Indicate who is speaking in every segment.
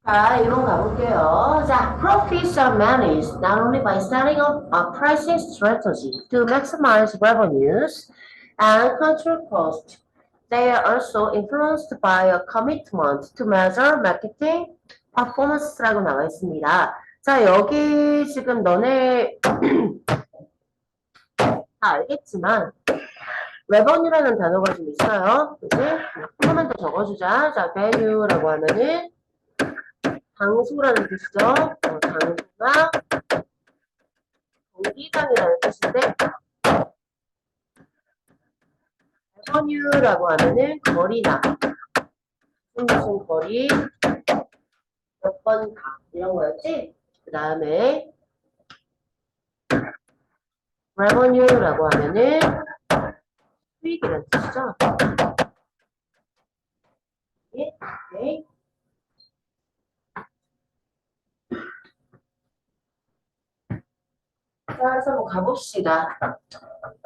Speaker 1: 자, 1번 가볼게요. 자, profits are managed not only by setting up a pricing strategy to maximize revenues and control costs. They are also influenced by a commitment to measure marketing performance라고 나와 있습니다. 자, 여기 지금 너네 다 알겠지만 revenue라는 단어가 좀 있어요. 그치? 한번 더 적어주자. 자, value라고 하면은 장수라는 뜻이죠. 장수가 경기장이라는 뜻인데 revenue라고 하면은 거리나 무슨 거리 몇 번 가 이런 거였지. 그 다음에 revenue라고 하면은 수익이라는 뜻이죠. 네. 자, 그래서 한번 가봅시다.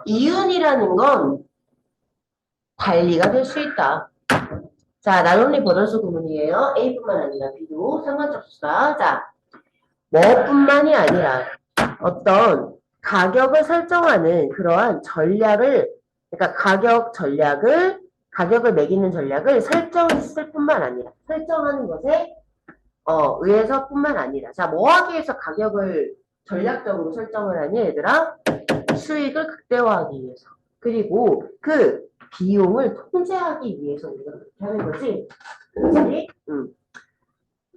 Speaker 1: 이윤이라는 건 관리가 될 수 있다. 자, 나눔리 버더스 구문이에요. A뿐만 아니라 B도 상관없습니다. 자, 뭐뿐만이 아니라 어떤 가격을 설정하는 그러한 전략을, 그러니까 가격을 매기는 전략을 설정했을 뿐만 아니라, 설정하는 것에 의해서뿐만 아니라, 자, 뭐 하기 위해서 가격을 전략적으로 설정을 하니, 얘들아? 수익을 극대화하기 위해서. 그리고 그 비용을 통제하기 위해서 우리가 그렇게 하는 거지. 그렇지?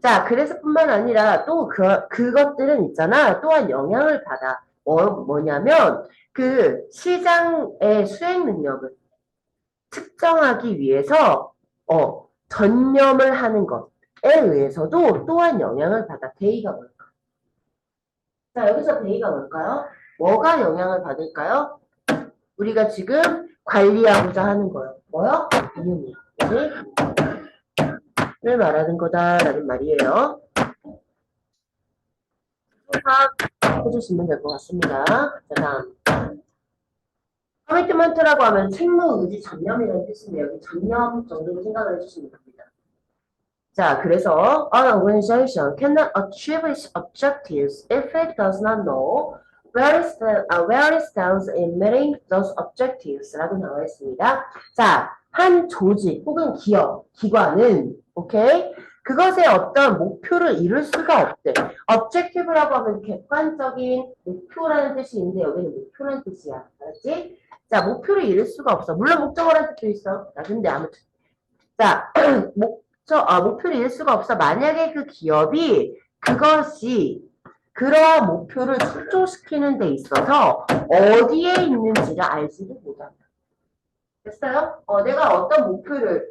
Speaker 1: 자, 그래서 뿐만 아니라 또 그것들은 있잖아. 또한 영향을 받아. 뭐냐면, 그 시장의 수행 능력을 측정하기 위해서, 전념을 하는 것에 의해서도 또한 영향을 받아. 대의가 뭘까? 자, 여기서 대의가 뭘까요? 뭐가 영향을 받을까요? 우리가 지금 관리하고자 하는 거예요. 뭐요? 비용이요. 를 말하는 거다라는 말이에요. 해주시면 될 것 같습니다. 자, 다음. 커미트먼트라고 하면 책무, 의지, 전념이라는 뜻인데 여기 전념 정도로 생각을 해주시면 됩니다. 자, 그래서 an organization cannot achieve its objectives if it does not know where it stands in meeting those objectives 라고 나와 있습니다. 자, 한 조직 혹은 기업, 기관은 오케이? 그것의 어떤 목표를 이룰 수가 없대. objective라고 하면 객관적인 목표라는 뜻이 있는데 여기는 목표라는 뜻이야. 알았지? 자, 목표를 이룰 수가 없어. 물론 목적어라는 뜻도 있어. 근데 아무튼. 자, 목표를 이룰 수가 없어. 만약에 그 기업이 그것이 그러한 목표를 축소시키는 데 있어서 어디에 있는지를 알지를 못한다. 됐어요? 내가 어떤 목표를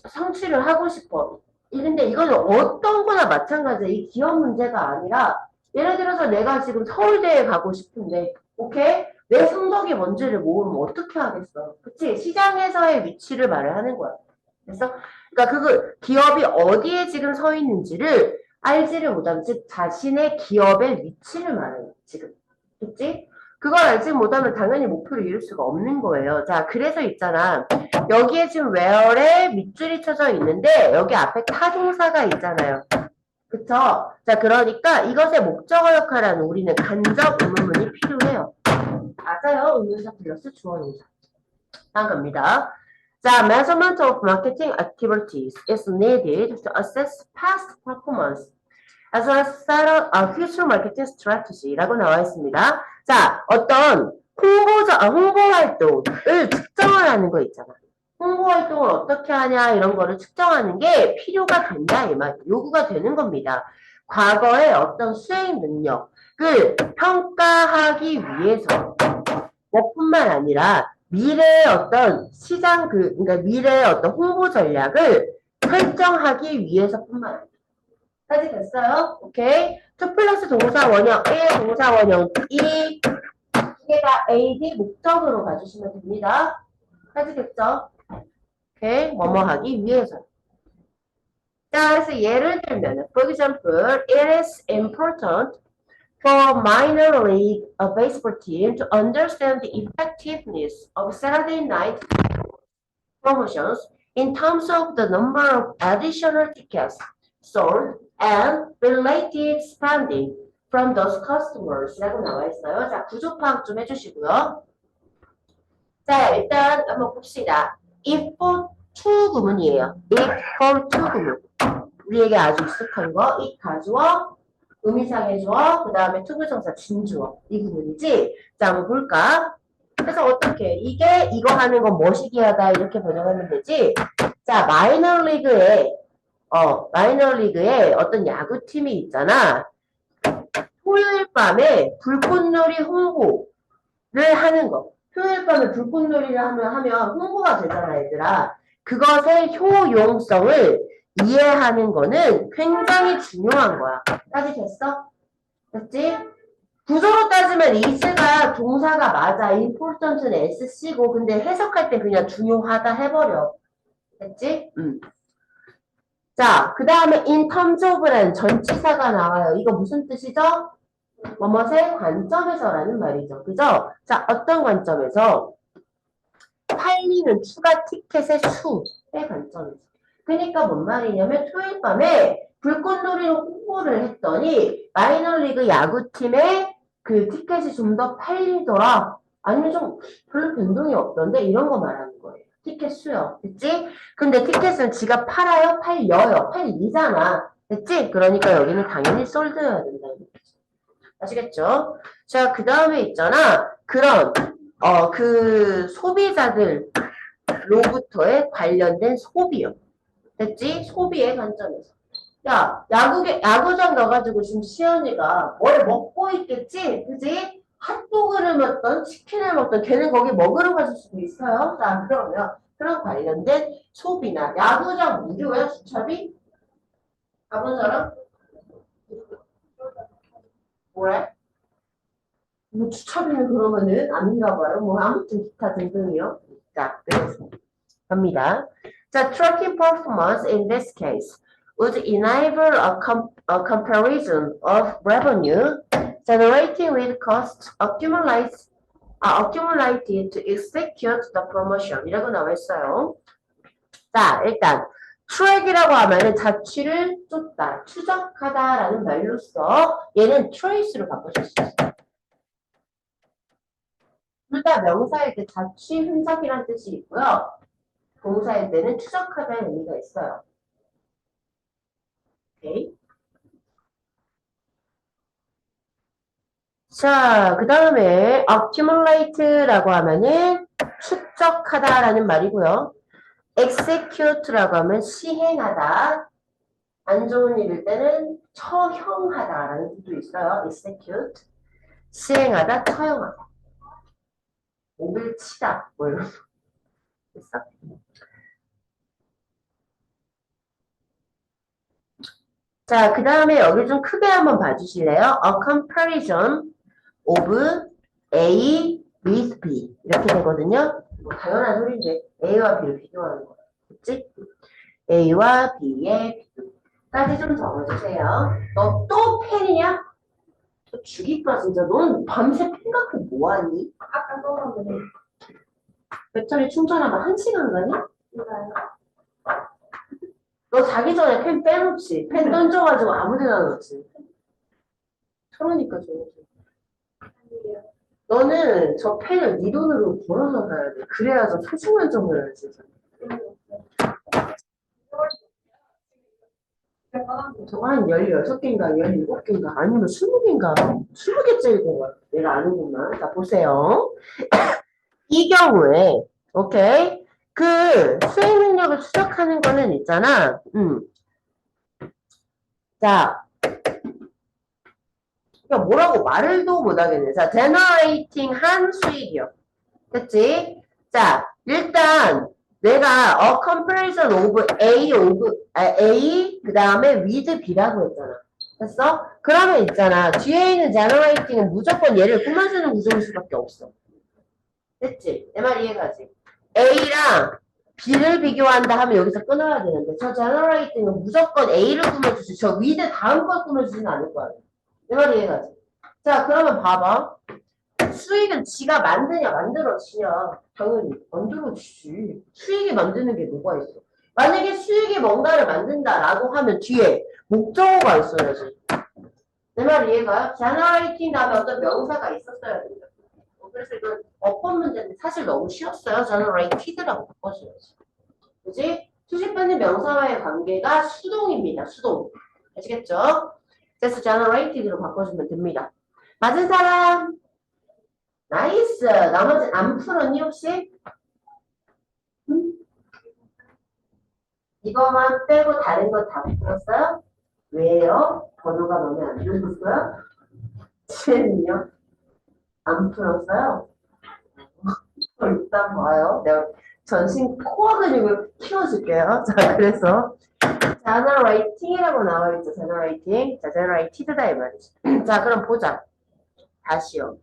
Speaker 1: 성취를 하고 싶어. 근데 이거는 어떤 거나 마찬가지야. 이 기업 문제가 아니라 예를 들어서 내가 지금 서울대에 가고 싶은데 오케이? 내 성적이 뭔지를 모르면 어떻게 하겠어? 그치? 시장에서의 위치를 말을 하는 거야. 그래서 그러니까 기업이 어디에 지금 서 있는지를 알지를 못하면 즉 자신의 기업의 위치를 말해요. 지금. 그치? 그걸 알지 못하면 당연히 목표를 이룰 수가 없는 거예요. 자, 그래서 있잖아. 여기에 지금 where에 밑줄이 쳐져 있는데 여기 앞에 타동사가 있잖아요. 그쵸? 자, 그러니까 이것의 목적어 역할하는 우리는 간접 의문문이 필요해요. 맞아요. 의문사 플러스 주어 동사. 한 겁니다. 자, measurement of marketing activities is needed to assess past performance as well as set a future marketing strategy라고 나와 있습니다. 자, 어떤 홍보 활동을 측정을 하는 거 있잖아. 홍보 활동을 어떻게 하냐 이런 거를 측정하는 게 필요가 된다 이 말, 요구가 되는 겁니다. 과거의 어떤 수행 능력을 평가하기 위해서 뭐뿐만 아니라 미래의 어떤 시장 그러니까 미래의 어떤 홍보 전략을 설정하기 위해서뿐만 아니라. 까지 됐어요? 오케이. 2 플러스 동사 원형 1, 동사 원형 2 이게 다 AD 목적으로 가주시면 됩니다. 까지 됐죠? 오케이. 뭐뭐 하기 위해서. 자, 그래서 예를 들면 for example, it is important for minor league baseball team to understand the effectiveness of Saturday night promotions in terms of the number of additional tickets sold and related spending from those customers 라고 나와 있어요. 자, 구조 파악 좀 해주시고요. 자, 일단 한번 봅시다. if for to 구문이에요. if for to 구문. 우리에게 아주 익숙한 거, it 가주어, 의미상의 주어, 그 다음에 투부정사 진주어. 이 구문이지? 자, 한번 볼까? 그래서 어떻게? 이게 이거 하는 건 머시기하다 이렇게 번역하면 되지? 자, 마이너리그에 어떤 야구팀이 있잖아. 토요일 밤에 불꽃놀이 홍보를 하는 거. 토요일 밤에 불꽃놀이를 하면 홍보가 되잖아, 얘들아. 그것의 효용성을 이해하는 거는 굉장히 중요한 거야. 따지겠어? 됐지? 구조로 따지면 is가 동사가 맞아. important는 SC고 근데 해석할 때 그냥 중요하다 해버려. 됐지? 자, 그 다음에 in terms of라는 전치사가 나와요. 이거 무슨 뜻이죠? 뭐뭐의 관점에서라는 말이죠. 그죠? 자, 어떤 관점에서? 팔리는 추가 티켓의 수의 관점에서. 그러니까 뭔 말이냐면 토요일 밤에 불꽃놀이로 홍보를 했더니 마이너리그 야구팀의 그 티켓이 좀 더 팔리더라. 아니면 좀 별로 변동이 없던데 이런 거 말하는 거예요. 티켓 수요. 됐지? 근데 티켓은 지가 팔아요? 팔려요? 팔리잖아. 됐지? 그러니까 여기는 당연히 솔드여야 된다는 거죠. 아시겠죠? 자, 그 다음에 있잖아. 그런 그 소비자들로부터의 관련된 소비요. 됐지? 소비의 관점에서. 야, 야구장 가가지고 지금 시연이가 뭘 먹고 있겠지? 그지? 핫도그를 먹던 치킨을 먹던 걔는 거기 먹으러 갔을 수도 있어요. 자, 그러면 그런 관련된 소비나 야구장 무료야, 주차비? 가본 사람? 뭐래? 뭐 주차비는 그러면은 아닌가 봐요. 뭐 아무튼 기타 등등이요. 자, 그래서 갑니다. 자, tracking performance in this case would enable a comparison of revenue generated with costs accumulated to execute the promotion 이라고 나와 있어요. 자, 일단 track이라고 하면은 자취를 쫓다, 추적하다라는 말로써 얘는 trace로 바꿔줄 수 있어요. 둘 다 명사일 때 자취 흔적이라는 뜻이 있고요. 동사일 때는 추적하다는 의미가 있어요. 오케이. 자, 그 다음에 accumulate라고 하면은 축적하다라는 말이고요. execute라고 하면 시행하다. 안 좋은 일일 때는 처형하다라는 뜻도 있어요. execute. 시행하다, 처형하다. 목을 치다. 뭐 이런 거. 됐어? 자, 그 다음에 여기 좀 크게 한번 봐주실래요? A comparison of A with B 이렇게 되거든요. 뭐 당연한 소리인데 A와 B를 비교하는 거야. 그치? A와 B의 비교까지 좀 적어주세요. 너 또 펜이냐? 또 죽이까 진짜. 넌 밤새 펜 갖고 뭐하니? 아까 떠가면 배터리 충전하면 1시간 가니? 너 자기 전에 펜 빼놓지. 펜 던져가지고 아무데나 넣지. 그러니까 줘야지. 너는 저 펜을 네 돈으로 벌어서 가야 돼. 그래야 저 소중한 점을 알지. 저거 한 16개인가 17개인가 아니면 20개인가 20개째일 것 같아. 내가 아는구만. 자, 보세요. 이 경우에 오케이? 그 수행 능력을 추적하는 거는 있잖아. 자, 그러니까 뭐라고 말을도 못하겠네. 자, generating 한 수익이요. 됐지? 자, 일단 내가 a comparison of A 그 다음에 with B라고 했잖아. 됐어? 그러면 있잖아. 뒤에 있는 generating은 무조건 얘를 꾸며주는 구조일 수밖에 없어. 됐지? 내 말 이해가지? A랑 B를 비교한다 하면 여기서 끊어야 되는데 저 generating은 무조건 A를 꾸며주지 저 with 다음 걸 꾸며주지는 않을 거야. 내 말 이해가지? 자, 그러면 봐봐. 수익은 지가 만드냐, 만들어지냐. 당연히 만들어지지. 수익이 만드는 게 뭐가 있어? 만약에 수익이 뭔가를 만든다라고 하면 뒤에 목적어가 있어야지. 내 말 이해가요? generating 다음에 어떤 명사가 있었어야 된다. 그래서 이건 어법 문제인데 사실 너무 쉬웠어요. generated라고 바꿔줘야지. 그지? 수집받는 명사와의 관계가 수동입니다. 수동. 아시겠죠? 그래서 generated로 바꿔주면 됩니다. 맞은 사람? 나이스. 나머지 안 풀었니 혹시? 응? 이거만 빼고 다른 거 다 풀었어요? 왜요? 번호가 마음에 안 들었어요? 쟤는요? 안 풀었어요? 일단 봐요. 내가 전신 코어 근육을 키워줄게요. 자, 그래서 generating이라고 나와있죠. generating. 자, generated다 이 말이죠. 자, 그럼 보자. 다시요.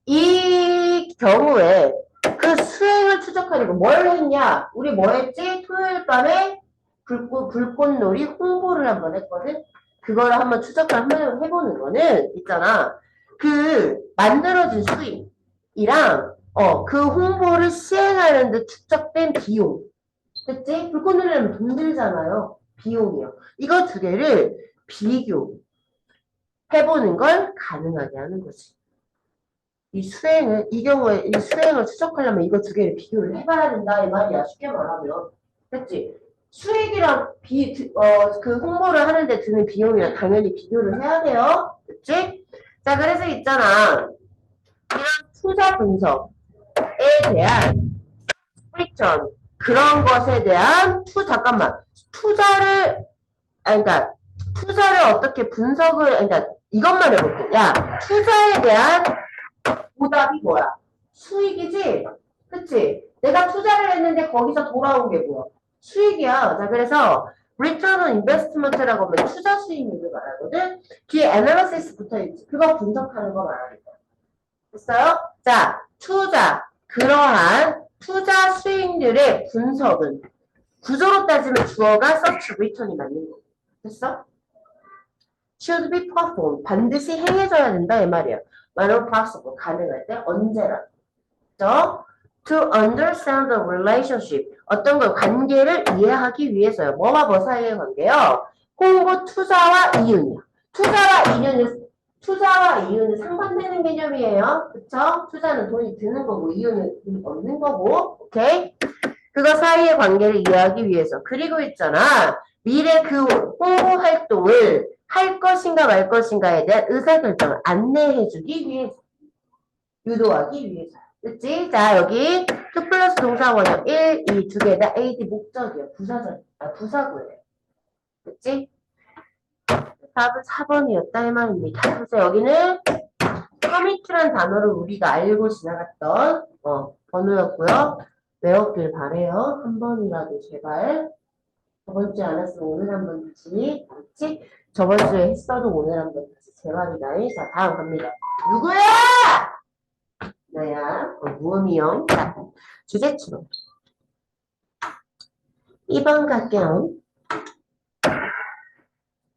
Speaker 1: 이 경우에 그 수행을 추적하려고 뭘 했냐? 우리 뭐 했지? 토요일 밤에 불꽃놀이 홍보를 한번 했거든? 그거를 한번 추적을 한번 해보는 거는 있잖아. 그 만들어진 수익이랑 그 홍보를 시행하는데 축적된 비용. 그치? 불꽃놀이는 돈 들잖아요. 비용이요. 이거 두 개를 비교해보는 걸 가능하게 하는 거지. 이 경우에 이 수행을 추적하려면 이거 두 개를 비교를 해봐야 된다, 이 말이야. 쉽게 말하면. 그치? 수익이랑 그 홍보를 하는데 드는 비용이랑 당연히 비교를 해야 돼요. 그치? 자, 그래서 있잖아. 이런 투자 분석에 대한 리턴, 그런 것에 대한 잠깐만. 그러니까, 투자를 어떻게 분석을, 그러니까, 이것만 해볼게. 야, 투자에 대한 보답이 뭐야? 수익이지? 그치? 내가 투자를 했는데 거기서 돌아온 게 뭐야? 수익이야. 자, 그래서 return on investment라고 하면 투자 수익률을 말하거든? 뒤에 analysis 붙어있지. 그거 분석하는 거 말하겠다. 됐어요? 자, 그러한 투자 수익률의 분석은 구조로 따지면 주어가 search return이 맞는 거. 됐어? should be performed. 반드시 행해져야 된다 이 말이야. whenever possible. 가능할 때 언제나. to understand the relationship. 어떤 걸 관계를 이해하기 위해서요. 뭐와 뭐 사이의 관계요? 홍보 투자와 이윤이요. 투자와 이윤은 상반되는 개념이에요. 그쵸? 투자는 돈이 드는 거고 이윤은 돈이 없는 거고. 오케이? 그거 사이의 관계를 이해하기 위해서. 그리고 있잖아. 미래 그 홍보 활동을 할 것인가 말 것인가에 대한 의사결정을 안내해주기 위해서. 유도하기 위해서. 그치? 자, 여기 2 플러스 동사 원형 1, 2 두 개 다 AD 목적이에요. 부사구예요. 그치? 답은 4번이었다 이 말입니다. 그래서 여기는 commit란 단어를 우리가 알고 지나갔던 번호였고요. 외웠길 바래요. 한 번이라도 제발. 저번 주에 안 했으면 오늘 한 번 다시. 그렇지? 저번 주에 했어도 오늘 한 번 다시. 제발이다. 자, 다음 갑니다. 누구야? 나야. 무음이형. 자, 주제치로. 2번 갈게요.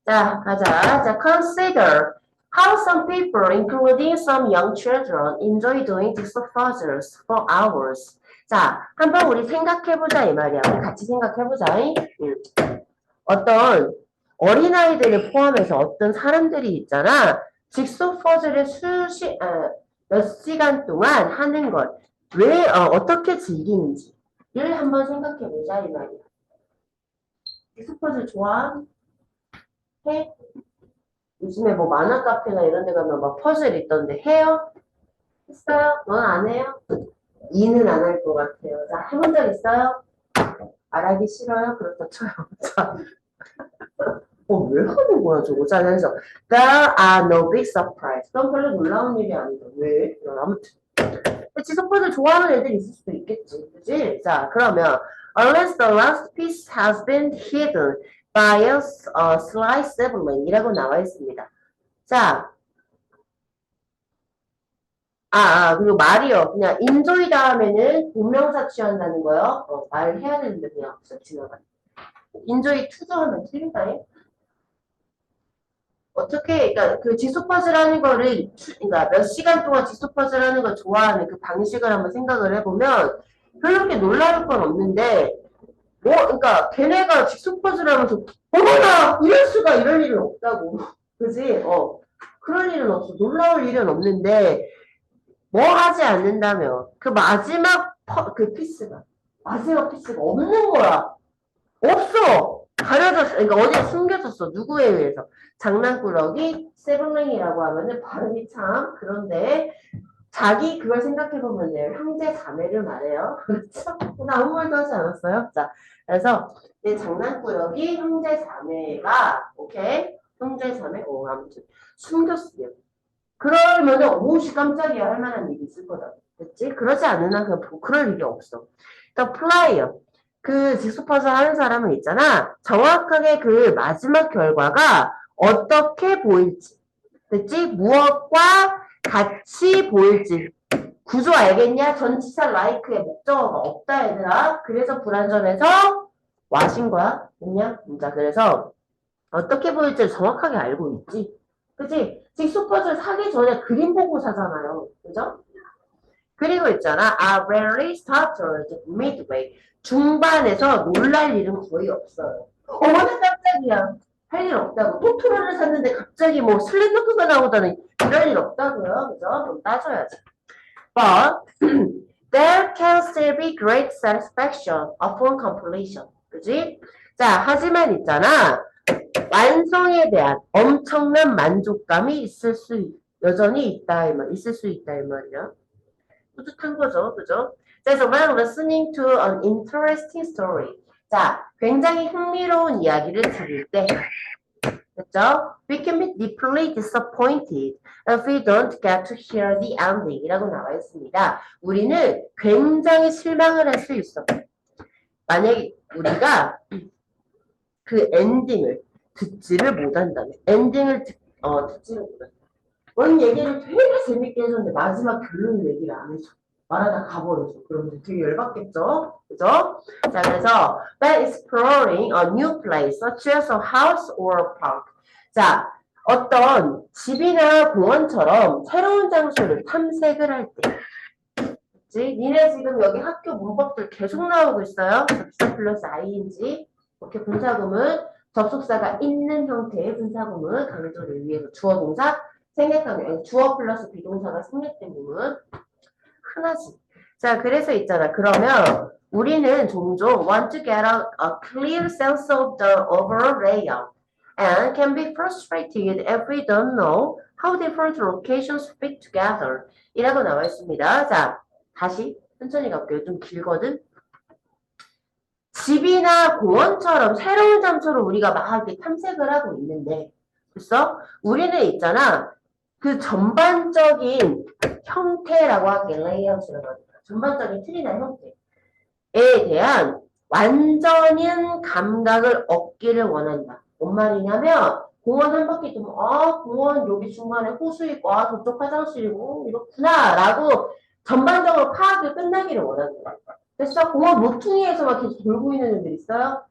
Speaker 1: 자, 가자. 자, consider how some people, including some young children, enjoy doing these puzzles for hours. 자, 한번 우리 생각해보자 이 말이야. 우리 같이 생각해보자. 어떤 어린아이들을 포함해서 어떤 사람들이 있잖아. 직소 퍼즐을 몇 시간 동안 하는 것. 왜, 어떻게 즐기는지를 한번 생각해보자 이 말이야. 직소 퍼즐 좋아? 해? 요즘에 뭐 만화 카페나 이런 데 가면 막 퍼즐 있던데 해요? 했어요? 넌 안 해요? 이는 안 할 것 같아요. 자, 해본 적 있어요? 말하기 싫어요? 그렇다 쳐요. 자, 왜 하는 거야, 저거? 자, 그래서 there are no big surprise. 그건 별로 놀라운 일이 아니다. 왜? 아무튼. 지속퍼즐 좋아하는 애들 있을 수도 있겠지. 그치? 자, 그러면 unless the last piece has been hidden by a sly sibling 이라고 나와 있습니다. 자, 그리고 말이요. 그냥 enjoy 다음에는 본명사 취한다는 거요. 말을 해야 되는데 그냥 쓱 지나가. enjoy 투자하면 틀린다잉? 어떻게, 그러니까 그 직소 퍼즐 하는 거를, 그러니까 몇 시간 동안 직소 퍼즐 하는 걸 좋아하는 그 방식을 한번 생각을 해보면 별로 그렇게 놀라울 건 없는데, 뭐, 그러니까 걔네가 직소 퍼즐 하면서, 어머나! 이럴 수가 이럴 일은 없다고. 그지? 그럴 일은 없어. 놀라울 일은 없는데, 뭐 하지 않는다면, 그 마지막 그 피스가, 마지막 피스가 없는 거야. 없어! 가려졌어. 그러니까 어디에 숨겨졌어. 누구에 의해서. 장난꾸러기, 세븐랭이라고 하면은 발음이 참, 그런데, 자기 그걸 생각해보면 돼요. 형제 자매를 말해요. 그렇죠? 나 아무 말도 하지 않았어요. 자, 그래서, 내 장난꾸러기, 형제 자매가, 오케이? 형제 자매, 아무튼, 숨겼어요. 그러면은, 오씨 깜짝이야 할 만한 일이 있을 거다. 됐지? 그러지 않는 한 그럴 일이 없어. 또 플라이어. 그 직소퍼즐 하는 사람은 있잖아. 정확하게 그 마지막 결과가 어떻게 보일지. 됐지? 무엇과 같이 보일지. 구조 알겠냐? 전치사 like의 목적어가 없다 얘들아. 그래서 불완전해서 와신 거야. 됐냐? 자, 그래서 어떻게 보일지 정확하게 알고 있지. 그치? 직소퍼즐 사기 전에 그림 보고 사잖아요. 그죠? 그리고 있잖아. are rarely startled midway. 중반에서 놀랄 일은 거의 없어요. 어머나 깜짝이야. 할 일 없다고. 토토로를 샀는데 갑자기 뭐 슬램덩크가 나오다니 이럴 일 없다고요. 그죠? 좀 따져야지. But there can still be great satisfaction upon completion. 그지? 자, 하지만 있잖아. 완성에 대한 엄청난 만족감이 여전히 있다, 있을 수 있다, 이 말이야. 뿌듯한 거죠. 그죠? 그래서 when listening to an interesting story. 자, 굉장히 흥미로운 이야기를 들을 때, 그죠? We can be deeply disappointed if we don't get to hear the ending 이라고 나와 있습니다. 우리는 굉장히 실망을 할 수 있어. 만약에 우리가 그 엔딩을 듣지를 못한다면, 엔딩을 듣지를 못한다면, 원 얘기를 되게 재밌게 해줬는데 마지막 결론 얘기를 안 해줘. 말하다 가버려서. 그러면 되게 열받겠죠? 그죠? 자, 그래서 by exploring a new place such as a house or park. 자, 어떤 집이나 공원처럼 새로운 장소를 탐색을 할 때. 그치? 니네 지금 여기 학교 문법들 계속 나오고 있어요. 접사 플러스 ing. 이렇게 분사구문, 접속사가 있는 형태의 분사구문, 강조를 위해서 주어 동사, 생략하면 주어 플러스 비동사가 생략된 부분 흔하지. 자, 그래서 있잖아. 그러면 우리는 종종 want to get a clear sense of the overall layout and can be frustrated if we don't know how different locations fit together 이라고 나와 있습니다. 자, 다시 천천히 갈게요. 좀 길거든. 집이나 공원처럼 새로운 장소를 우리가 막 이렇게 탐색을 하고 있는데, 그래서 우리는 있잖아. 그 전반적인 형태라고 할게, 레이아웃이라고 하니까. 전반적인 틀이나 형태에 대한 완전한 감각을 얻기를 원한다. 뭔 말이냐면, 공원 한 바퀴 돌면, 공원 여기 중간에 호수 있고, 저쪽 화장실이고, 이렇구나, 라고 전반적으로 파악이 끝나기를 원한다. 그래서 공원 모퉁이에서 막 계속 돌고 있는 애들 있어요?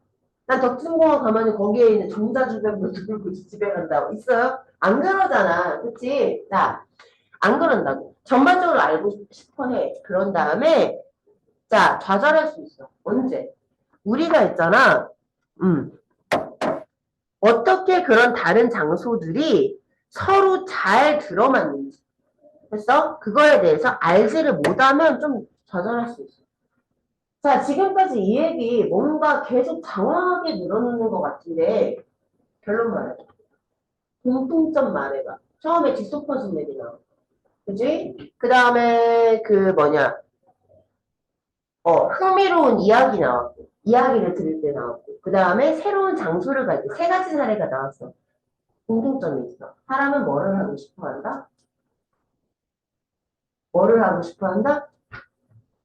Speaker 1: 난 덕진공원 가면은 거기에 있는 정자 주변으로 돌고 집에 간다고. 있어요? 안 그러잖아. 그치? 자, 안 그런다고. 전반적으로 알고 싶어 해. 그런 다음에, 자, 좌절할 수 있어. 언제? 우리가 있잖아. 어떻게 그런 다른 장소들이 서로 잘 들어맞는지. 그래서 그거에 대해서 알지를 못하면 좀 좌절할 수 있어. 자, 지금까지 이 얘기 뭔가 계속 장황하게 늘어놓는 것 같은데, 결론 말해봐. 공통점 말해봐. 처음에 뒷속퍼진 얘기 나오고. 그지? 그 다음에 흥미로운 이야기 나왔고. 이야기를 들을 때 나왔고. 그 다음에 새로운 장소를 갈 때 세 가지 사례가 나왔어. 공통점이 있어. 사람은 뭐를 하고 싶어 한다? 뭐를 하고 싶어 한다?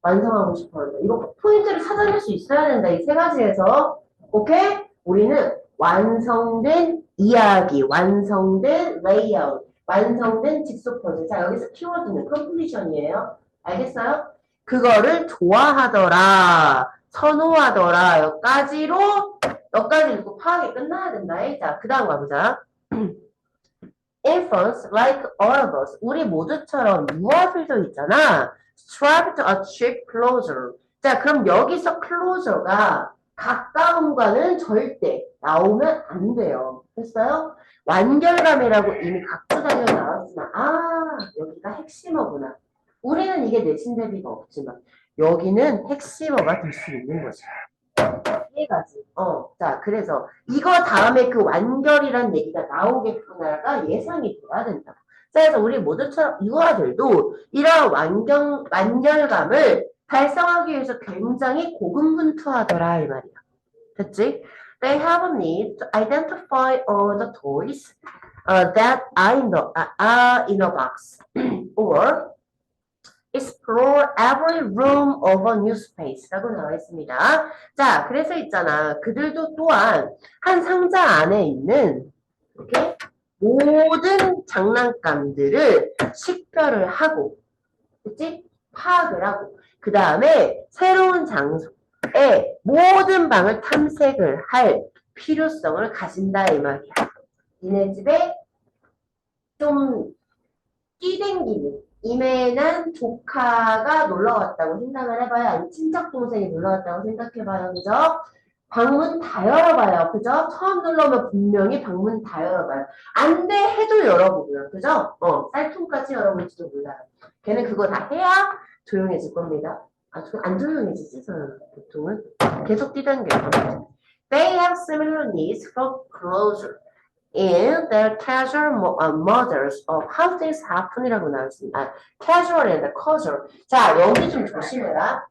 Speaker 1: 완성하고 싶어 한다. 이거 포인트를 찾아낼 수 있어야 된다. 이 세 가지에서. 오케이? 우리는 완성된 이야기, 완성된 레이아웃, 완성된 직소 퍼즐. 자, 여기서 키워드는 컴플리션이에요. 알겠어요? 그거를 좋아하더라, 선호하더라, 여기까지 읽고 파악이 끝나야 된다. 자, 그 다음 가보자. infants like all of us. 우리 모두처럼 유아들도 있잖아. strive to achieve closer. 자, 그럼 여기서 closer가 가까움과는 절대 나오면 안 돼요. 됐어요? 완결감이라고 이미 각주 단위에 나왔지만, 여기가 핵심어구나. 우리는 이게 내신 대비가 없지만, 여기는 핵심어가 될 수 있는 거죠. 이해가지? 자, 그래서 이거 다음에 그 완결이란 얘기가 나오겠구나가 예상이 돼야 된다. 자, 그래서 우리 모두처럼 유아들도 이러한 완결감을 달성하기 위해서 굉장히 고군분투하더라 이 말이야. 됐지? They have a need to identify all the toys that are in a box or explore every room of a new space라고 나와 있습니다. 자, 그래서 있잖아. 그들도 또한 한 상자 안에 있는 이렇게 모든 장난감들을 식별을 하고, 그치? 파악을 하고, 그 다음에 새로운 장소에 모든 방을 탐색을 할 필요성을 가진다 이 말이야. 니네 집에 좀 끼댕기는 이메는 조카가 놀러 왔다고 생각을 해봐요. 아니면 친척 동생이 놀러 왔다고 생각해봐요. 그죠? 방문 다 열어봐요. 그죠? 처음 놀러오면 분명히 방문 다 열어봐요. 안 돼 해도 열어보고요. 그죠? 쌀통까지 열어볼지도 몰라요. 걔는 그거 다 해야 조용해질 겁니다. 안 조용해지지, 저는 보통은. 계속 뛰던겨요. They have similar needs for closure. in their casual models of how things happen이라고 나왔습니다. casual이란다, causal. 자, 여기 좀 조심해라.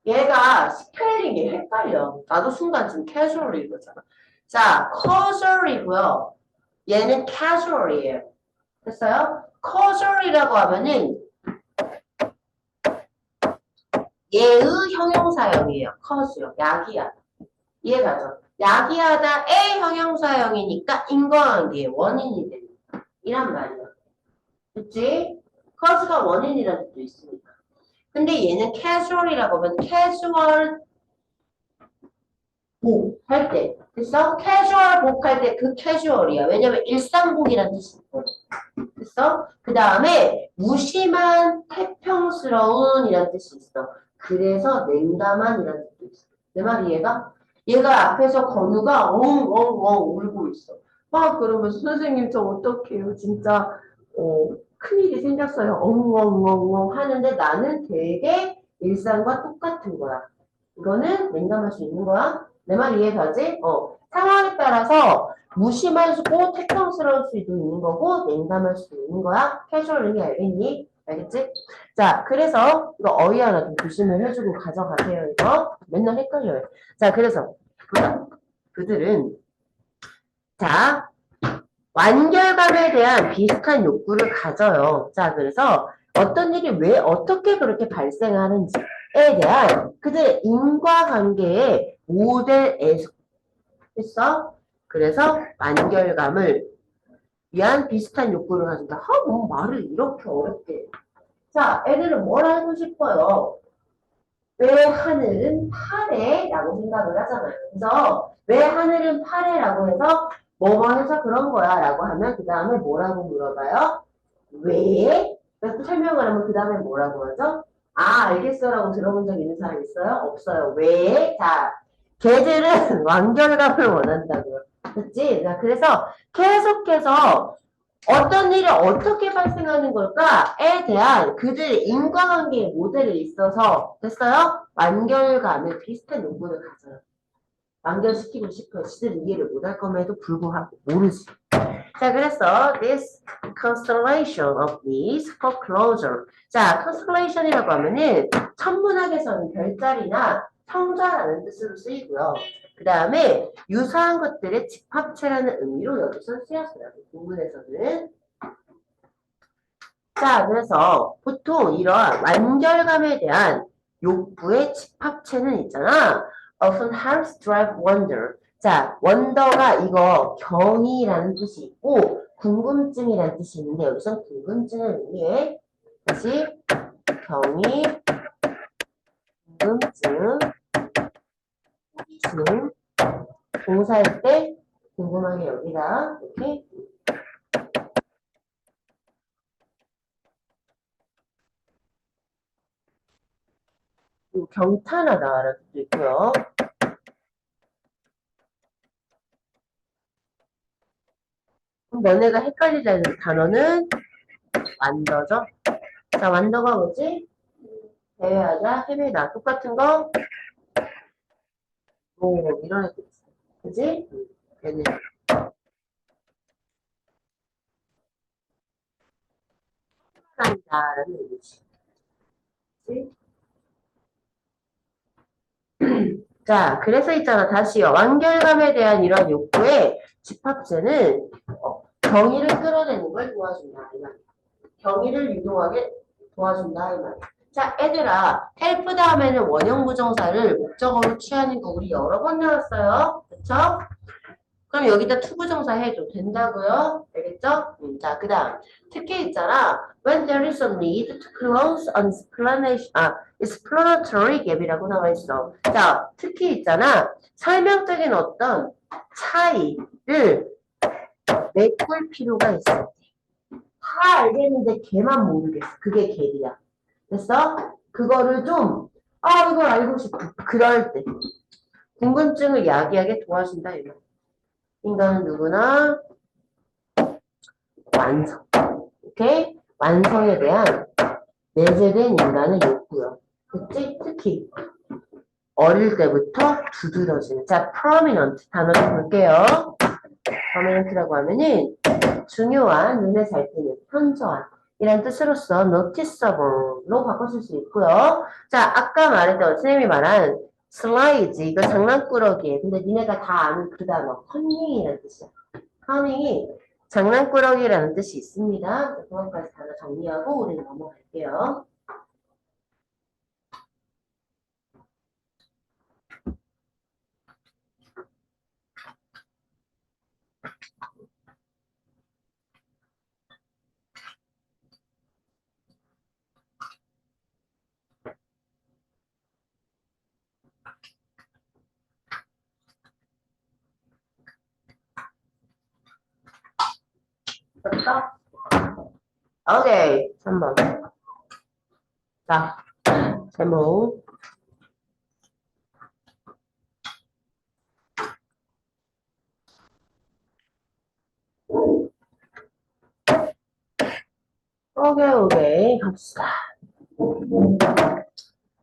Speaker 1: 얘가 스펠링이 헷갈려. 나도 순간 지금 casual 이거잖아. 자, causal이고요. 얘는 casual이에요. 됐어요? causal이라고 하면은 얘의 형용사형이에요. cause요. 야기하다. 이해가죠? 야기하다의 형용사형이니까 인과관계의 원인이 됩니다. 이란 말이야. 그치? cause가 원인이라는 뜻도 있으니까. 근데 얘는 casual이라고 하면 casual 복할 때. 됐어? casual 복할 때 그 casual이야. 왜냐면 일상복이라는 뜻이 있거든. 됐어? 그 다음에 무심한 태평스러운 이라는 뜻이 있어. 그래서 냉담한 이라는 뜻도 있어. 내 말 이해가? 얘가 앞에서 건우가 엉엉엉 울고 있어. 막 그러면서 선생님 저 어떡해요. 진짜 큰일이 생겼어요. 엉엉엉엉 하는데 나는 되게 일상과 똑같은 거야. 이거는 냉담할 수 있는 거야. 내 말 이해가지? 상황에 따라서 무심하고 태평스러울 수도 있는 거고 냉담할 수도 있는 거야. 캐주얼링이 알겠니? 알겠지? 자, 그래서 이거 어휘 하나 좀 조심을 해주고 가져가세요. 이거 맨날 헷갈려요. 자, 그래서 그들은 자 완결감에 대한 비슷한 욕구를 가져요. 자, 그래서 어떤 일이 왜 어떻게 그렇게 발생하는지에 대한 그들의 인과관계의 모델에서 했어? 그래서 완결감을 위한 비슷한 욕구를 가진다. 뭐 말을 이렇게 어렵게. 자, 애들은 뭘 하고 싶어요? 왜 하늘은 파래? 라고 생각을 하잖아요. 그래서 왜 하늘은 파래라고 해서 뭐뭐 해서 그런 거야 라고 하면 그 다음에 뭐라고 물어봐요? 왜? 그래서 설명을 하면 그 다음에 뭐라고 하죠? 알겠어 라고 들어본 적 있는 사람 있어요? 없어요. 왜? 자, 걔들은 완결감을 원한다고요. 그치? 자, 그래서 계속해서 어떤 일이 어떻게 발생하는 걸까에 대한 그들의 인과관계의 모델이 있어서 됐어요? 완결감을 비슷한 욕구를 가져요. 완결시키고 싶어. 지들 이해를 못할 것에도 불구하고 모르지. 자, 그래서 this constellation of needs for closure. 자, constellation이라고 하면은 천문학에서는 별자리나 성자라는 뜻으로 쓰이고요. 그 다음에 유사한 것들의 집합체라는 의미로 여기서 쓰였어요. 공문에서는. 자, 그래서 보통 이런 완결감에 대한 욕구의 집합체는 있잖아. often helps drive wonder. 자, 원더가 이거 경이라는 뜻이 있고 궁금증이라는 뜻이 있는데 여기서 궁금증을 의미해. 다시 경이, 궁금증, 호기심. 공사할 때 궁금하게 여기다 이렇게 그리고 경탄하다라는 뜻도 있고요. 너네가 헷갈리자는 단어는 완더죠. 자, 완더가 뭐지? 대회하자, 헤매다. 똑같은 거? 오, 이런 애들 있어. 그지? 얘는 한다라는 의미지. 그치? 자, 그래서 있잖아. 다시요. 완결감에 대한 이런 욕구에 집합제는 경의를 끌어내는 걸 도와준다. 이 말이야. 경의를 유도하게 도와준다. 이 말이야. 자, 얘들아. help 다음에는 원형 부정사를 목적어로 취하는 거 우리 여러 번 나왔어요. 그쵸? 그럼 여기다 투부정사 해도 된다고요? 알겠죠? 자, 그 다음. 특히 있잖아. When there is a need to close an explanation, explanatory gap이라고 나와 있어. 자, 특히 있잖아. 설명적인 어떤 차이를 메꿀 필요가 있어. 다 알겠는데 걔만 모르겠어. 그게 갭이야. 됐어? 그거를 좀, 이걸 알고 싶어. 그럴 때. 궁금증을 야기하게 도와준다. 이거. 인간은 누구나 완성. 오케이? 완성에 대한 내재된 인간의 욕구요. 그치? 특히 어릴 때부터 두드러지는. 자, prominent 단어 좀 볼게요. prominent라고 하면은 중요한, 눈에 잘 띄는, 현저한 이란 뜻으로서 noticeable로 바꿔줄 수 있고요. 자, 아까 말했던 선생님이 말한 슬라이즈, 이거 장난꾸러기. 근데 니네가 다 아는 그 단어, 커닝이라는 뜻이야. 커닝이 장난꾸러기라는 뜻이 있습니다. 그것까지 단어 정리하고 우리는 넘어갈게요. 됐어? 오케이. 3번. 자, 제목. 오케이. 갑시다.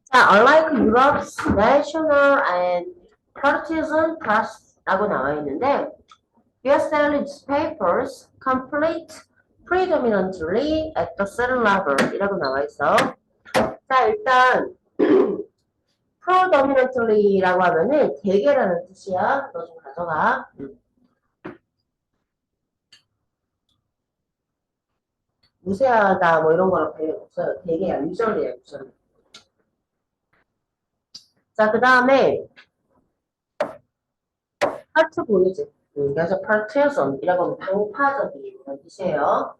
Speaker 1: 자, unlike Europe's national and partisan press라고 나와 있는데, US daily newspapers complete predominantly at the certain level 이라고 나와 있어. 자, 일단 predominantly라고 하면은 대개라는 뜻이야. 너 좀 가져가. 무세하다 뭐 이런 거랑 관련 없어요. 대개야. 유전이야, 유전. 자, 그 다음에 파트 보이지? 그래서 partisan이라고 하면 당파적이라는 뜻이에요.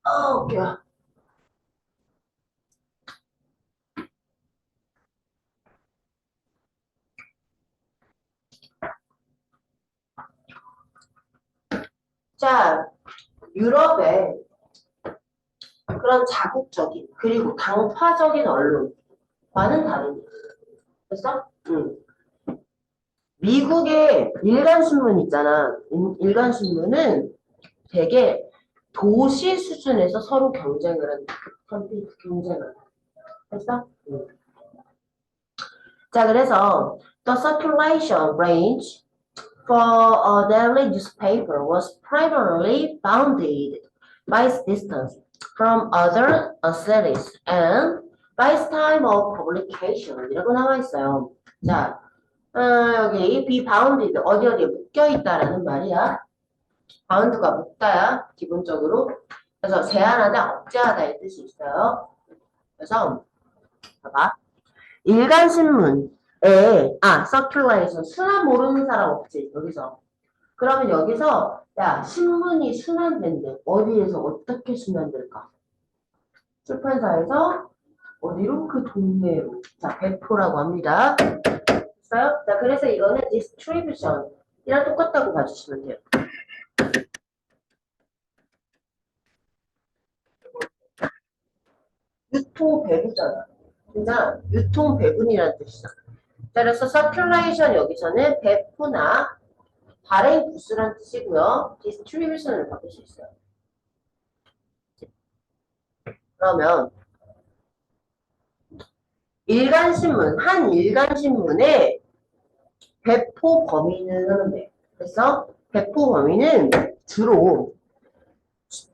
Speaker 1: 웃겨. 자, 유럽의 그런 자국적인 그리고 당파적인 언론과는 다릅니다. 됐어? 응. 미국의 일간신문 있잖아. 일간신문은 되게 도시 수준에서 서로 경쟁을 한다. 경쟁을 한다. 됐어? 응. 자, 그래서 the circulation range for a daily newspaper was primarily bounded by its distance from other cities and by its time of publication 이라고 나와 있어요. 자, 여기 be bounded 어디에 묶여있다라는 말이야. bound가 묶다야 기본적으로. 그래서 제한하다, 억제하다의 뜻이 있어요. 그래서 봐봐. 일간신문에 circulation 순환 모르는 사람 없지 여기서. 그러면 여기서 야 신문이 순환된대. 어디에서 어떻게 순환될까? 출판사에서 어디로? 그 동네로. 자, 배포라고 합니다. 됐어요? 자, 그래서 이거는 distribution 이랑 똑같다고 봐주시면 돼요. 유통 배분잖아. 그냥 유통 배분이라는 뜻이죠. 자, 그래서 circulation 여기서는 배포나 발행 부수란 뜻이고요. distribution을 바꿀 수 있어요. 그러면 일간신문, 한 일간신문의 배포 범위는 하면 돼. 그래서 배포 범위는 주로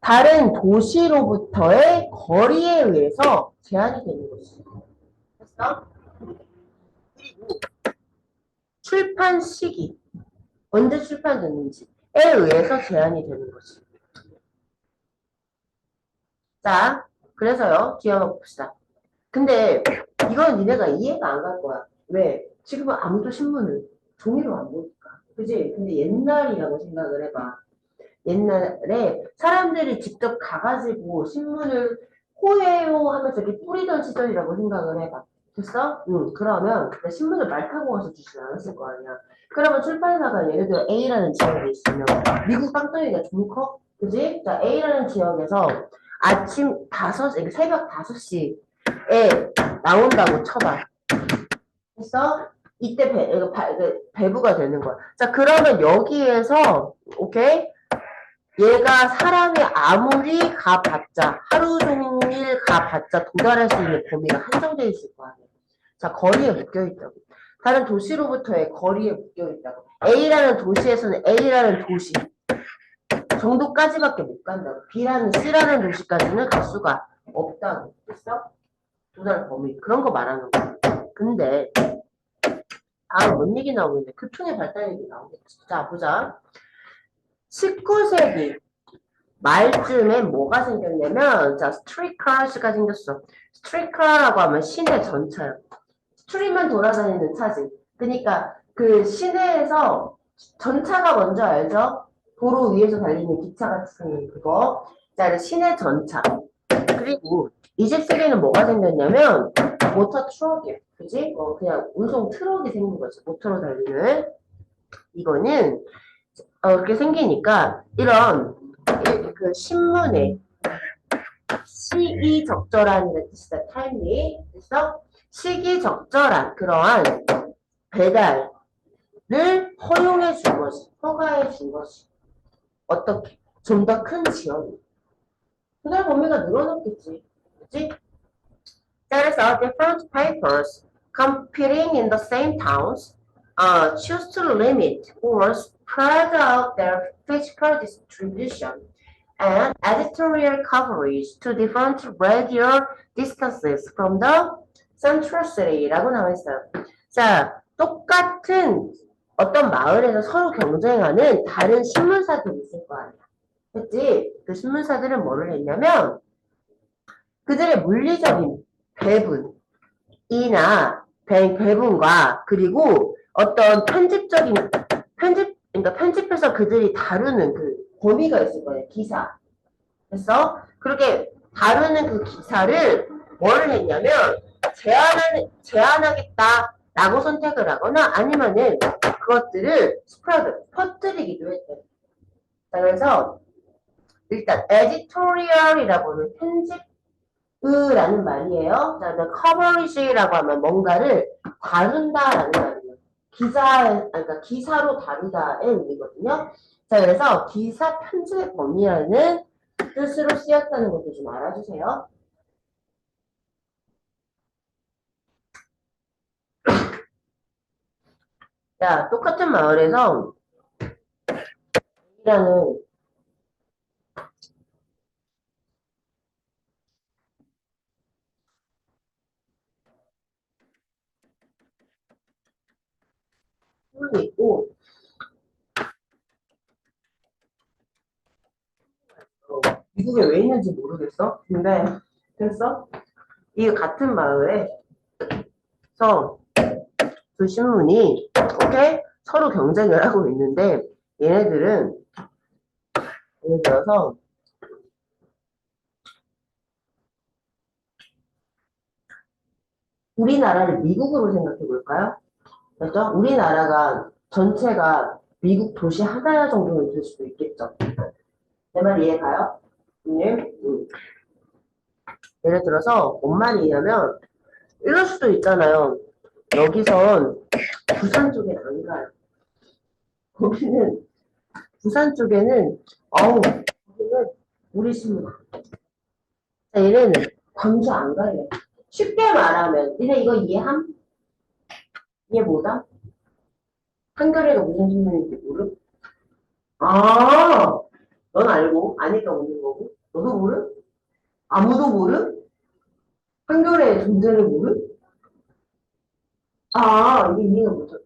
Speaker 1: 다른 도시로부터의 거리에 의해서 제한이 되는 것이. 됐어? 그리고 출판 시기, 언제 출판됐는지에 의해서 제한이 되는 것이. 자, 그래서요, 뒤에 한번 봅시다. 근데 이건 니네가 이해가 안 갈 거야. 왜? 지금은 아무도 신문을 종이로 안 보니까. 그지? 근데 옛날이라고 생각을 해봐. 옛날에 사람들이 직접 가가지고 신문을 호해요 하면서 이렇게 뿌리던 시절이라고 생각을 해봐. 됐어? 응. 그러면 신문을 말 타고 와서 주진 않았을 거 아니야. 그러면 출판사가 예를 들어 A라는 지역에 있으면 미국 땅덩이가 좀 커? 그지? 자, A라는 지역에서 아침 5시, 그러니까 새벽 5시에 나온다고 쳐봐. 됐어? 이때 배부가 되는 거야. 자, 그러면 여기에서, 오케이? 얘가 사람이 아무리 가봤자 하루 종일 가봤자 도달할 수 있는 범위가 한정되어 있을 거 아니야. 자, 거리에 묶여있다고. 다른 도시로부터의 거리에 묶여있다고. A라는 도시에서는 A라는 도시 정도까지밖에 못 간다고. B라는 C라는 도시까지는 갈 수가 없다고. 됐어? 도달 범위. 그런 거 말하는 거야. 근데 다음 뭔 얘기 나오는데 교통의 발달 얘기 나오겠지. 자, 보자. 19세기 말쯤에 뭐가 생겼냐면, 자, 스트리트카가 생겼어. 스트리트카라고 하면 시내 전차요. 스트리트만 돌아다니는 차지. 그러니까 그 시내에서 전차가 먼저 알죠? 도로 위에서 달리는 기차 같은 그거. 자, 시내 전차. 그리고 20세기에는 뭐가 생겼냐면, 모터 트럭이야. 그지? 그냥 운송 트럭이 생긴 거지. 모터로 달리는. 이거는, 이렇게 생기니까, 이런, 그 신문에 시기적절한이라는 뜻이다. 타임리. 그래서 시기적절한 그러한 배달을 허용해 준 것이, 허가해 준 것이 어떻게 좀 더 큰 지역이 배달 범위가 늘어났겠지. 그치? 자, 그래서 different papers competing in the same towns choose to limit or spread out their physical distribution and editorial coverage to different radial distances from the central city라고 나와 있어요. 자, 똑같은 어떤 마을에서 서로 경쟁하는 다른 신문사들이 있을 거 아니야. 그치? 그 신문사들은 뭐를 했냐면 그들의 물리적인 배분과 그리고 어떤 그러니까 편집해서 그들이 다루는 그 범위가 있을 거예요. 기사. 그래서 그렇게 다루는 그 기사를 뭘 했냐면 제한하겠다라고 선택을 하거나 아니면은 그것들을 퍼뜨리기도 했대요. 자, 그래서 일단 editorial이라고 하면 편집이라는 말이에요. 자, coverage라고 하면 뭔가를 다룬다라는 말이에요. 그러니까 기사로 다루다의 의미거든요. 자, 그래서 기사 편집의 범위라는 뜻으로 쓰였다는 것도 좀 알아주세요. 자, 똑같은 마을에서 이라는 신문이 있고 미국에 왜 있는지 모르겠어. 근데 그래서 이 같은 마을에서 두 신문이 이렇게 서로 경쟁을 하고 있는데 얘네들은 예를 들어서 우리나라를 미국으로 생각해 볼까요? 그렇죠? 우리나라가 전체가 미국 도시 하나 정도는 될 수도 있겠죠. 내 말 이해가요? 예를 들어서 뭔 말이냐면 이럴 수도 있잖아요. 여기선 부산 쪽엔 안 가요. 거기는 부산 쪽에는 거기는 우리 신문. 자, 얘네는 광주 안 가요. 쉽게 말하면 니네 이거 이해함? 이해 못함? 한겨레가 무슨 신문인지 모름? 아, 넌 알고 아니까 묻는 거고 너도 모름? 아무도 모름? 한겨레의 존재를 모름? 아, 이게 이해가 못해.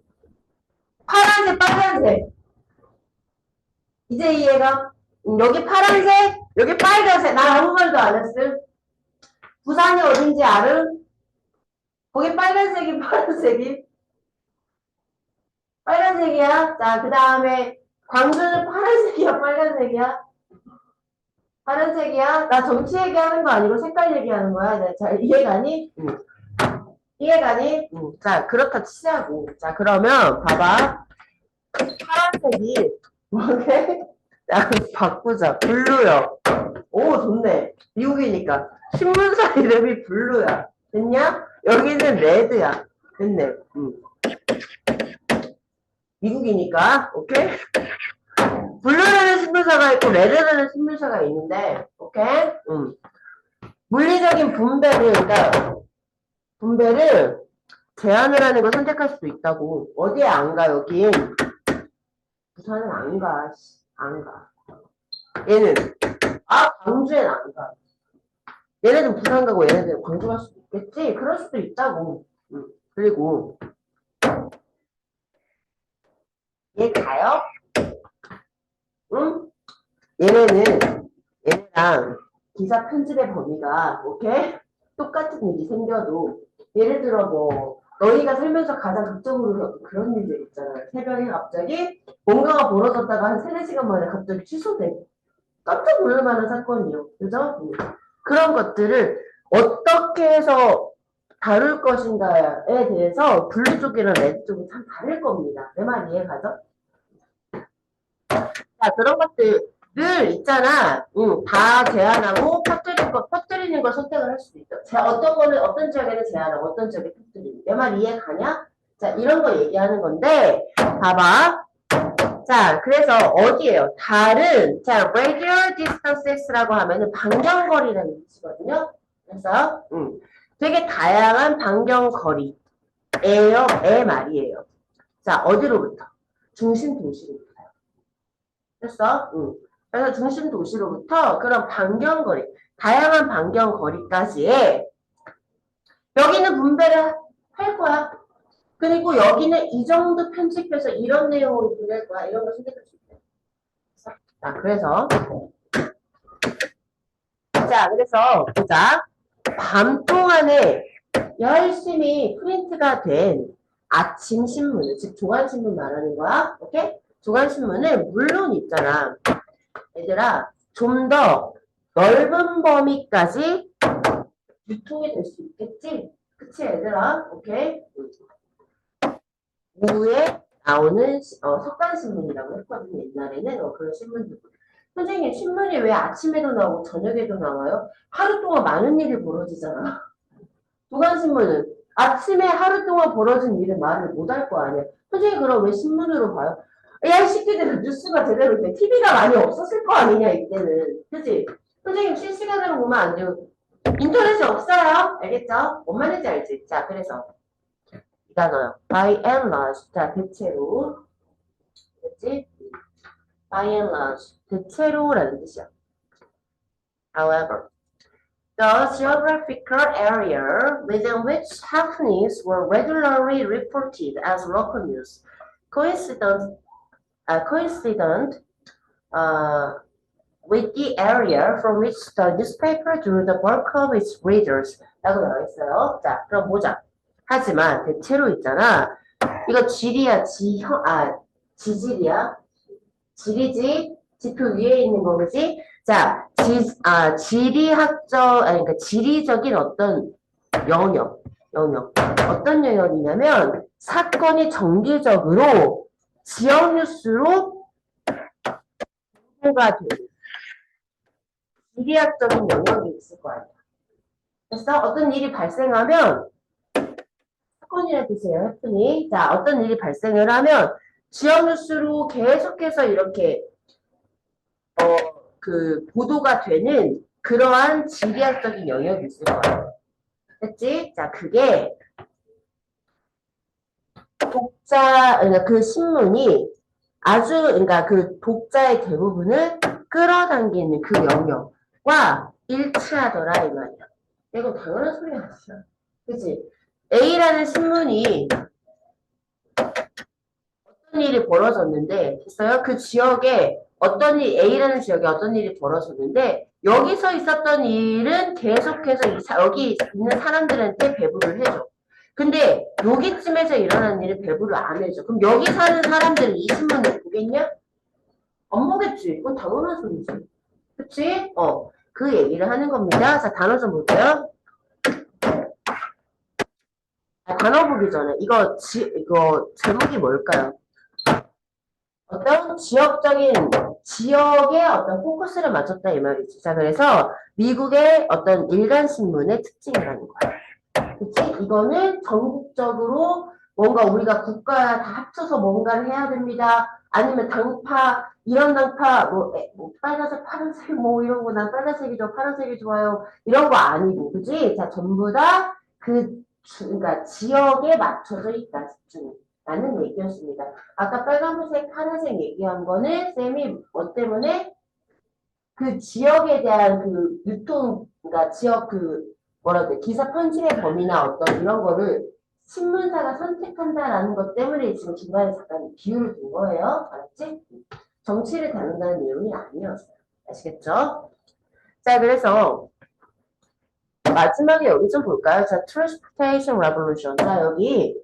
Speaker 1: 파란색, 빨간색. 이제 이해가? 여기 파란색, 여기 빨간색. 나 아무 말도 안 했음. 부산이 어딘지 알음? 거기 빨간색이 파란색이? 빨간색이야. 자, 그 다음에 광주는 파란색이야, 빨간색이야? 파란색이야? 나 정치 얘기하는 거 아니고 색깔 얘기하는 거야. 네, 자, 이해가니? 응. 이해가니? 응. 자, 그렇다 치자고. 자, 그러면 봐봐. 파란색이 뭐게? 자, 바꾸자. 블루요. 오, 좋네. 미국이니까. 신문사 이름이 블루야. 됐냐? 여기는 레드야. 됐네. 응. 미국이니까. 오케이? 블루라는 신문사가 있고 레드라는 신문사가 있는데, 오케이? 물리적인 분배를 제한을 하는 걸 선택할 수도 있다고. 어디에 안 가, 여긴? 부산은 안 가. 안 가. 얘는, 광주엔 안 가. 얘네들 부산 가고 얘네들 광주 갈 수도 있겠지? 그럴 수도 있다고. 그리고, 얘 가요? 응? 얘네랑 기사 편집의 범위가, 오케이? 똑같은 일이 생겨도, 예를 들어 너희가 살면서 가장 극적으로 겪은 그런 일들 있잖아요. 새벽에 갑자기 뭔가가 벌어졌다가 한 3-4시간 만에 갑자기 취소돼. 깜짝 놀랄 만한 사건이요. 그죠? 그런 것들을 어떻게 해서 다룰 것인가에 대해서 블루 쪽이랑 레드 쪽이 참 다를 겁니다. 내 말 이해가죠? 자, 그런 것들을 있잖아. 다 제한하고 퍼뜨리는 걸 선택을 할 수도 있죠. 어떤 거는 어떤 지역에는 제한하고 어떤 지역에 퍼뜨리는. 내 말 이해가냐? 자, 이런 거 얘기하는 건데 봐봐. 자, 그래서 어디예요? 다른 자, radial distances라고 하면은 반경거리라는 뜻이거든요. 그래서 되게 다양한 반경거리예요. 의 말이에요. 자, 어디로부터? 중심 도시로부터. 됐어? 그래서 중심 도시로부터 그런 반경거리, 다양한 반경거리까지의 여기는 분배를 할 거야. 그리고 여기는 이 정도 편집해서 이런 내용으로 보낼 거야. 이런 거 선택할 수 있대. 자, 그래서 보자. 밤 동안에 열심히 프린트가 된 아침 신문, 즉 조간신문 말하는 거야. 오케이? 조간신문은 물론 있잖아. 얘들아, 좀 더 넓은 범위까지 유통이 될 수 있겠지? 그치, 얘들아? 오케이? 오후에 나오는 석간신문이라고 했거든요. 옛날에는 그런 신문들. 선생님, 신문이 왜 아침에도 나오고 저녁에도 나와요? 하루 동안 많은 일이 벌어지잖아. 조간신문은 아침에 하루 동안 벌어진 일을 말을 못 할 거 아니야. 선생님, 그럼 왜 신문으로 봐요? 야, 이 새끼들은 뉴스가 제대로 돼. TV가 많이 없었을 거 아니냐, 이때는. 그치? 선생님, 실시간으로 보면 안 돼요. 인터넷이 없어요. 알겠죠? 뭔 말인지 알지? 자, 그래서 이 단어요. by and large. 자, 대체로. 그치? by and large. 대체로라는 뜻이야. However, the geographical area within which happenings were regularly reported as local news coincident with the area from which the newspaper drew the bulk of its readers 라고 나와 있어요. 자, 그럼 보자. 하지만 대체로 있잖아. 이거 지질이야. 지리지. 지표 위에 있는 거, 그지? 자, 그러니까 지리적인 어떤 영역. 영역. 어떤 영역이냐면 사건이 정기적으로 지역 뉴스로 보도가 되는 지리학적인 영역이 있을 거 아니야. 그래서 어떤 일이 발생하면 사건이라 뜻이에요. 해프닝. 자, 어떤 일이 발생을 하면 지역 뉴스로 계속해서 이렇게 그 보도가 되는 그러한 지리학적인 영역이 있을 거예요. 됐지? 자, 그게 독자, 그러니까 그 신문이 아주, 그러니까 그 독자의 대부분을 끌어당기는 그 영역과 일치하더라, 이 말이야. 이거 당연한 소리 아니야. 그치? A라는 신문이 어떤 일이 벌어졌는데, 됐어요? 그 지역에 A라는 지역에 어떤 일이 벌어졌는데, 여기서 있었던 일은 계속해서 여기 있는 사람들한테 배부를 해줘. 근데 여기쯤에서 일어나는 일은 배부를 안 해줘. 그럼 여기 사는 사람들은 이 신문을 보겠냐? 안 보겠지. 이건 당연한 소리지. 그치? 그 얘기를 하는 겁니다. 자, 단어 좀 볼게요. 단어 보기 전에 이거 제목이 뭘까요? 어떤 지역에 어떤 포커스를 맞췄다 이 말이지. 자, 그래서 미국의 어떤 일간 신문의 특징이라는 거야. 그치? 이거는 전국적으로 뭔가 우리가 국가 다 합쳐서 뭔가를 해야 됩니다. 아니면 당파, 이런 당파, 뭐 빨간색, 파란색, 뭐 이런 거, 난 빨간색이 좋아, 파란색이 좋아요. 이런 거 아니고, 그지? 자, 전부 다 그러니까 지역에 맞춰져 있다, 집중. 라는 얘기였습니다. 아까 빨간색, 파란색 얘기한 거는 쌤이 뭐 때문에 그 지역에 대한 그 유통, 그러니까 지역 뭐라 그래, 기사 편집의 범위나 어떤 이런 거를 신문사가 선택한다라는 것 때문에 지금 중간에 잠깐 비유를 둔 거예요. 알았지? 정치를 다룬다는 내용이 아니었어요. 아시겠죠? 자, 그래서 마지막에 여기 좀 볼까요? 자, Transportation Revolution. 자, 여기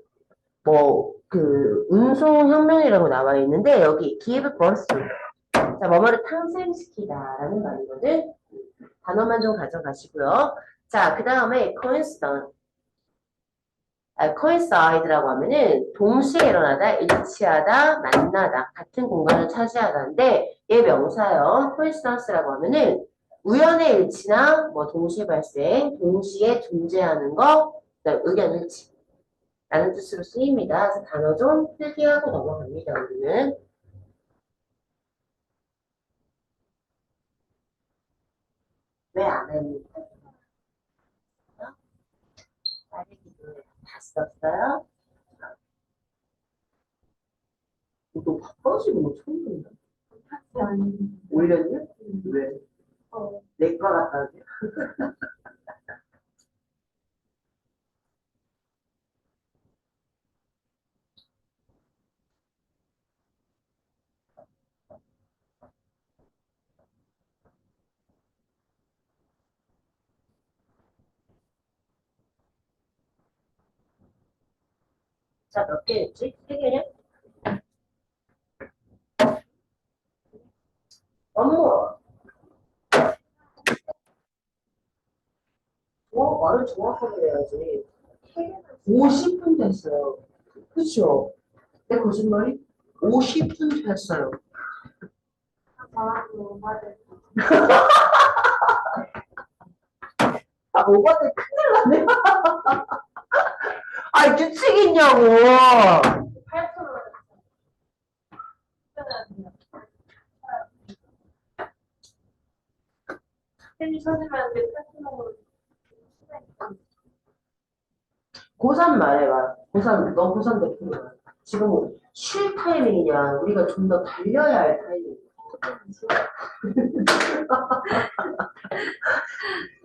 Speaker 1: 운송혁명이라고 나와 있는데, 여기 give birth. 자, 뭐뭐를 탄생시키다라는 말이거든. 단어만 좀 가져가시고요. 자, 그 다음에 coincide라고 하면은 동시에 일어나다, 일치하다, 만나다, 같은 공간을 차지하다인데 얘 명사요. coincidence라고 하면은 우연의 일치나 뭐 동시에 발생, 동시에 존재하는 거, 그다음 의견 일치 라는 뜻으로 쓰입니다. 그래서 단어 좀 필기하고 넘어갑니다. 우리는. 왜 안 합니까? 다 썼어요? 너 바빠지고 뭐 처음 본다. 올렸냐? 왜? 내과 갔다 오지? 자, 몇 개였지? 세 개냐? 업무. 말을 정확하게 해야지. 50분 됐어요. 그쵸? 내 거짓말이? 50분 됐어요. 오바들 큰일 나네. 아, 규칙 있냐고. 고3 말해봐. 고3, 너 고3 대표야. 지금 쉴 타이밍이냐? 우리가 좀 더 달려야 할 타이밍.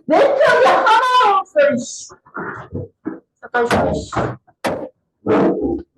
Speaker 1: 내 편이 하나 없어, 씨. 잠깐 쉬어, 씨.